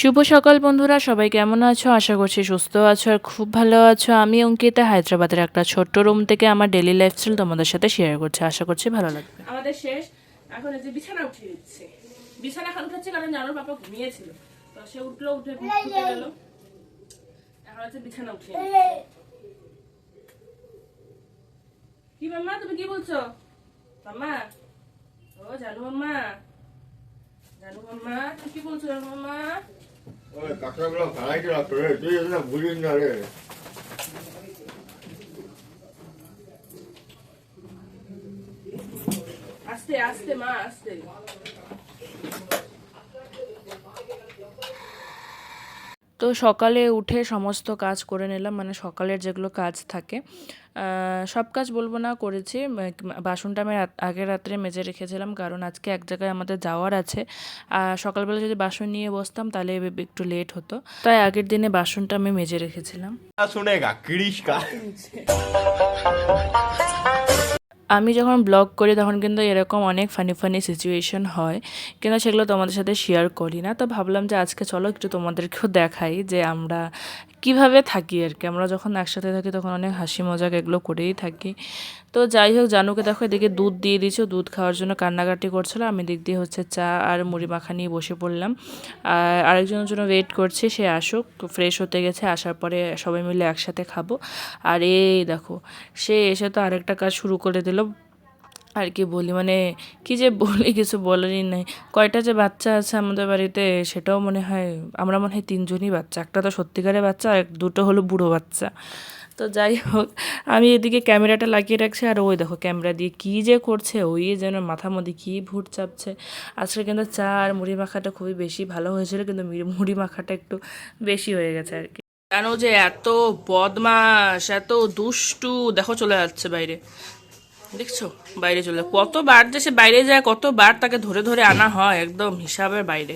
শুভ সকাল বন্ধুরা, সবাই কেমন আছো? আশা করছি সুস্থ আছো আর খুব ভালো আছো। আমি অঙ্কিতা হায়দ্রাবাদের একটা ছোট্ট রুম থেকে আমার ডেইলি লাইফস্টাইল তোমাদের সাথে শেয়ার করছি। আশা করছি ভালো লাগবে। আমাদের শেষ, এখন এই যে বিছানা উঠিয়ে দিচ্ছে। বিছানা এখন উঠাচ্ছে কারণ জানোর পাপা ঘুমিয়েছিল, তো সে উঠলো, উঠে গেল। এখন হচ্ছে বিছানা উঠিয়ে দিচ্ছে। কি মাম্মা, তুমি কি বলছো? মাম্মা, ও জানু মাম্মা, জানু মাম্মা, তুমি কি বলছো? জানু মাম্মা, ওই কাঁকড়াগুলো ভাড়াইতে রাখতো রে, তুই এগুলো ভুলিস না রে। আস্তে আস্তে মা, আস্তে। তো সকালে উঠে সমস্ত কাজ করে নিলাম, মানে সকালের যেগুলো কাজ থাকে সব কাজ বলবো না করেছি। বাসনটা আমি আগের রাত্রে মেজে রেখেছিলাম, কারণ আজকে এক জায়গায় আমাদের যাওয়ার আছে। সকালবেলা যদি বাসন নিয়ে বসতাম তাহলে একটু লেট হতো, তাই আগের দিনে বাসনটা আমি মেজে রেখেছিলাম। শুনেগা কিরিশ কা আমি যখন ব্লগ করি তখন কিন্তু এরকম অনেক ফানি ফানি সিচুয়েশন হয়, কিন্তু সেগুলো তোমাদের সাথে শেয়ার করি না। তো ভাবলাম যে আজকে চলো একটু তোমাদেরকেও দেখাই যে আমরা কিভাবে থাকি আর কি। আমরা যখন একসাথে থাকি তখন অনেক হাসি মজাক এগুলো করেই থাকি। তো যাই হোক, জানুকে দেখো এদিকে দুধ দিয়ে দিয়েছো, দুধ খাওয়ার জন্য কান্নাকাটি করছিল। আমি দিক দিয়ে হচ্ছে চা আর মুড়ি মাখা নিয়ে বসে পড়লাম। আর আরেকজনের জন্য ওয়েট করছি, সে আসুক, ফ্রেশ হতে গেছে, আসার পরে সবাই মিলে একসাথে খাবো। আর এই দেখো, সে এসে তো আরেকটা কাজ শুরু করে দিল আর কি বলি, মানে কি যে বলি কিছু বলারই নাই। কয়টা যে বাচ্চা আছে আমাদের বাড়িতে সেটাও মনে হয়, আমরা মনে হয় তিনজনই বাচ্চা, একটা তো সত্যিকারের বাচ্চা আর দুটো হলো বুড়ো বাচ্চা। তো যাই হোক, আমি এদিকে ক্যামেরাটা লাগিয়ে রাখছি আর ওই দেখো ক্যামেরা দিয়ে কী যে করছে, ওই যেন মাথার মধ্যে কী ভূত চাপছে। আজকে কিন্তু চা আর মুড়ি মাখাটা খুবই বেশি ভালো হয়েছিল, কিন্তু মুড়ি মাখাটা একটু বেশি হয়ে গেছে আর কি। জানো যে এত বদমাস, এত দুষ্টু, দেখো চলে যাচ্ছে বাইরে, দেখছো বাইরে চলে, কতবার যে সে বাইরে যায়, কতবার তাকে ধরে ধরে আনা হয় একদম হিসাবের বাইরে।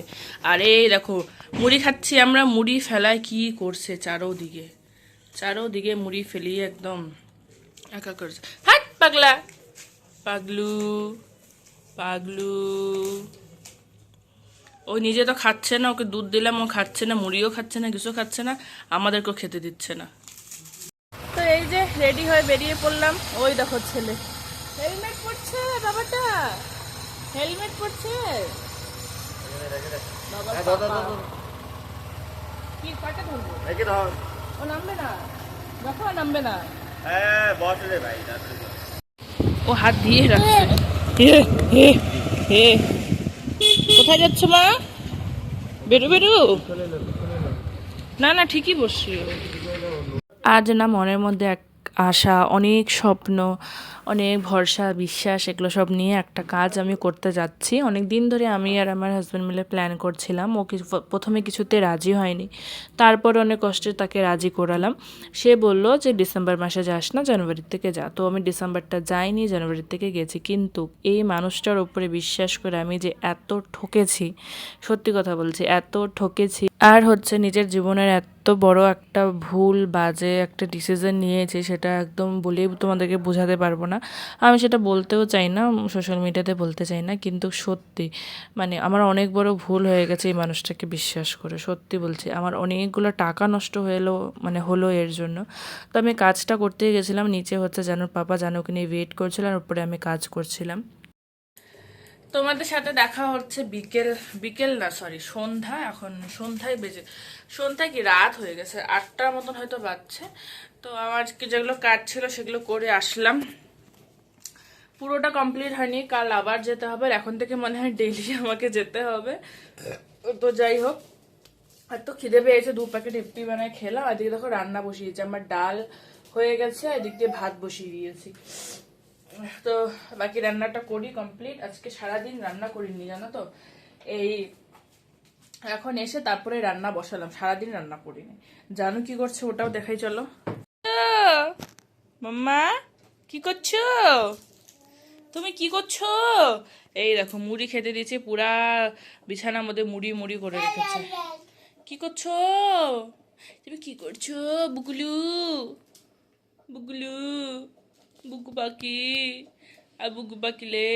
আর এই দেখো মুড়ি খাচ্ছি আমরা, মুড়ি ফেলায় কি করছে চারোদিকে, চারোদিকে মুড়ি ফেলিয়ে একদম একা করছে। হাট পাগলা, পাগলু, পাগলু। ও নিজে তো খাচ্ছে না, ওকে দুধ দিলাম ও খাচ্ছে না, মুড়িও খাচ্ছে না, কিছু খাচ্ছে না, আমাদেরকেও খেতে দিচ্ছে না। তো এই যে রেডি হয়ে বেরিয়ে পড়লাম। ওই দেখো ছেলে হেলমেট পরছে, বাবাটা হেলমেট পরছে। কি কাটা ধরবো? ও নামবে না, দেখো নামবে না। ও হাত দিয়ে রাখছে। কোথায় যাচ্ছ মা? বেরো বেরো। না না ঠিকই বসছি। আজ না মনের মধ্যে এক আশা, অনেক স্বপ্ন, অনেক ভরসা বিশ্বাস, এগুলো সব নিয়ে একটা কাজ আমি করতে যাচ্ছি। অনেক দিন ধরে আমি আর আমার হাজব্যান্ড মিলে প্ল্যান করছিলাম। ও প্রথমে কিছুতে রাজি হয়নি, তারপর অনেক কষ্টে তাকে রাজি করালাম। সে বলল যে ডিসেম্বর মাসে যাস না, জানুয়ারির থেকে যা। তো আমি ডিসেম্বরটা যাইনি, জানুয়ারির থেকে গেছি। কিন্তু এই মানুষটার উপরে বিশ্বাস করে আমি যে এত ঠকেছি, সত্যি কথা বলছি, এত ঠকেছি। আর হচ্ছে নিজের জীবনের এত বড় একটা ভুল বাজে একটা ডিসিশন নিয়েছি, সেটা একদম বলেই তোমাদেরকে বোঝাতে পারবো না। আমি সেটা বলতেও চাই না, সোশ্যাল মিডিয়াতে বলতে চাই না, কিন্তু সত্যি মানে আমার অনেক বড় ভুল হয়ে গেছে এই মানুষটাকে বিশ্বাস করে। সত্যি বলছি, আমার অনেকগুলো টাকা নষ্ট হলো এর জন্য। তো আমি কাজটা করতেই গেছিলাম, নিচে হচ্ছে জানুর পাপা জানুকে নিয়ে ওয়েট করছিলাম, আর উপরে আমি কাজ করছিলাম। তোমাদের সাথে দেখা হচ্ছে বিকেল, বিকেল না সরি সন্ধ্যা, এখন সন্ধ্যায় কি রাত হয়ে গেছে, 8টার মতন হয়তো বাজছে। তো আমার যেগুলো কাজ ছিল সেগুলো করে আসলাম, পুরোটা কমপ্লিট হয়নি, কাল আবার যেতে হবে। এখন থেকে মনে হয় ডেইলি আমাকে যেতে হবে। তো যাই হোক, আর তো খিদে পেয়েছে, 2 প্যাকেট ইপি বানায় খেলাম। এদিকে দেখো রান্না বসিয়েছি, আমার ডাল হয়ে গেছে, এদিক দিয়ে ভাত বসিয়ে দিয়েছি। তো বাকি রান্নাটা করি কমপ্লিট। আজকে সারাদিন রান্না করিনি জানো তো, এই এখন এসে তারপরে রান্না বসালাম, সারাদিন রান্না করিনি। জানো কি করছে ওটাও দেখাই চলো। মাম্মা কি করছো, তুমি কি করছো? এই দেখো মুড়ি খেতে দিয়েছি, পুরা বিছানার মধ্যে মুড়ি মুড়ি করে রেখেছে। কি করছো তুমি, কি করছো বুগুলু, বুগুলু, বুগু পাখি, আর বুগু পাখিলে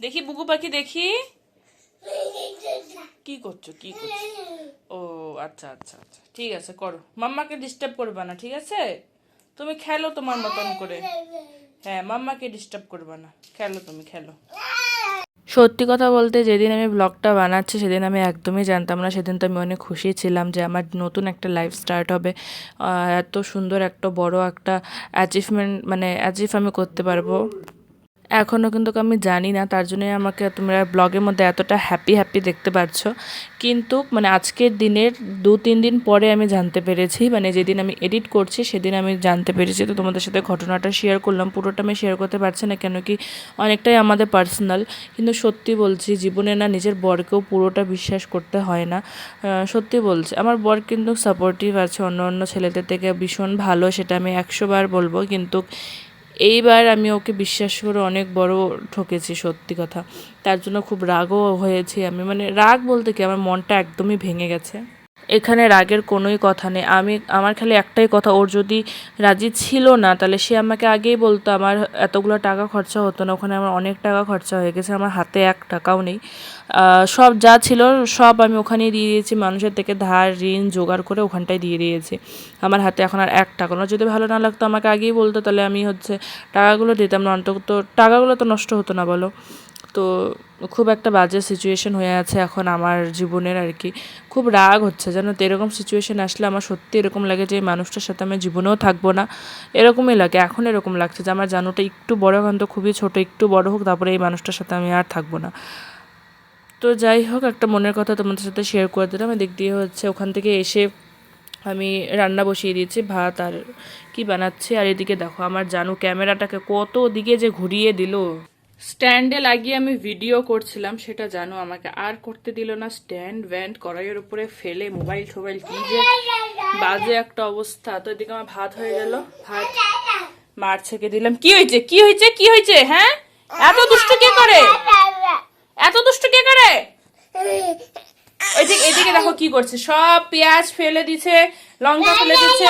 দেখি, বুগু পাখি দেখি। কি করছো কি করছো? ও আচ্ছা আচ্ছা আচ্ছা, ঠিক আছে করো, মাম্মাকে ডিস্টার্ব করবে না, ঠিক আছে? তুমি খেলো তোমার মতন করে। হ্যাঁ, মাম্মাকে ডিস্টার্ব করবে না, খেলো তুমি খেলো। সত্যি কথা বলতে যেদিন আমি ব্লগটা বানাচ্ছি সেদিন আমি একদমই জানতাম না। সেদিন তো আমি অনেক খুশি ছিলাম যে আমার নতুন একটা লাইফ স্টার্ট হবে, এত সুন্দর একটা বড় একটা অ্যাচিভমেন্ট, মানে অ্যাচিভ আমি করতে পারবো। এখনও কিন্তু আমি জানি না, তার জন্যই আমাকে তোমরা ব্লগের মধ্যে এতটা হ্যাপি হ্যাপি দেখতে পাচ্ছ। কিন্তু মানে আজকের দিনের 2-3 দিন পরে আমি জানতে পেরেছি, মানে যেদিন আমি এডিট করছি সেদিন আমি জানতে পেরেছি। তো তোমাদের সাথে ঘটনাটা শেয়ার করলাম, পুরোটা আমি শেয়ার করতে পারছি না কেন কি অনেকটাই আমাদের পার্সোনাল। কিন্তু সত্যি বলছি, জীবনে না নিজের বরকেও পুরোটা বিশ্বাস করতে হয় না। সত্যি বলছি, আমার বর কিন্তু সাপোর্টিভ আছে অন্য অন্য ছেলেদের থেকে, ভীষণ ভালো, সেটা আমি 100 বার বলবো। কিন্তু এইবার আমি ওকে বিশ্বাস করে অনেক বড় ঠকেছি, সত্যি কথা। তার জন্য খুব রাগও হয়েছি আমি, মানে রাগ বলতে কি, আমার মনটা একদমই ভেঙে গেছে। এখানে রাগের কোনোই কথা নেই, আমার খালি একটাই কথা, ওর যদি রাজি ছিল না তাহলে সে আমাকে আগেই বলতো, আমার এতগুলো টাকা খরচা হতো না, ওখানে আমার অনেক টাকা খরচা হয়ে গেছে, আমার হাতে 1 টাকাও নেই। সব যা ছিল সব আমি ওখানেই দিয়ে দিয়েছি, মানুষের থেকে ধার ঋণ জোগাড় করে ওখানটায় দিয়ে দিয়েছি। আমার হাতে এখন আর 1 টাকা না, যদি ভালো না লাগতো আমাকে আগেই বলতো, তাহলে আমি টাকাগুলো দিতাম না, অন্তত টাকাগুলো তো নষ্ট হতো না বলো। তো খুব একটা বাজে সিচুয়েশন হয়ে আছে এখন আমার জীবনের আর কি। খুব রাগ হচ্ছে জানো তো, এরকম সিচুয়েশন আসলে আমার সত্যি এরকম লাগে যে এই মানুষটার সাথে আমি জীবনেও থাকবো না, এরকমই লাগে। এখন এরকম লাগছে যে আমার জানুটা একটু বড়, এখন তো খুবই ছোট, একটু বড় হোক তারপরে এই মানুষটার সাথে আমি আর থাকবো না। তো যাই হোক, একটা মনের কথা তোমাদের সাথে শেয়ার করে দিলাম। এদিক দিয়ে ওখান থেকে এসে আমি রান্না বসিয়ে দিয়েছি, ভাত আর কি বানাচ্ছি। আর এদিকে দেখো আমার জানু ক্যামেরাটাকে কত দিকে যে ঘুরিয়ে দিল। স্ট্যান্ডে লাগিয়ে আমি ভিডিও করছিলাম, সেটা জানো আমাকে আর করতে দিল না। স্ট্যান্ড ভ্যান্ড কড়াইয়ের উপরে ফেলে মোবাইল টোবাইল কি যে বাজে একটা অবস্থা। তো এদিকে আমার ভাত হয়ে গেল, ভাত মার ছেঁকে দিলাম। কি হয়েছে কি হয়েছে কি হয়েছে? হ্যাঁ, এত দুষ্টু কে করে, এত দুষ্টু কে করে? এদিকে দেখো কি করছে, সব পেঁয়াজ ফেলে দিছে, লঙ্কা ফেলে দিচ্ছে।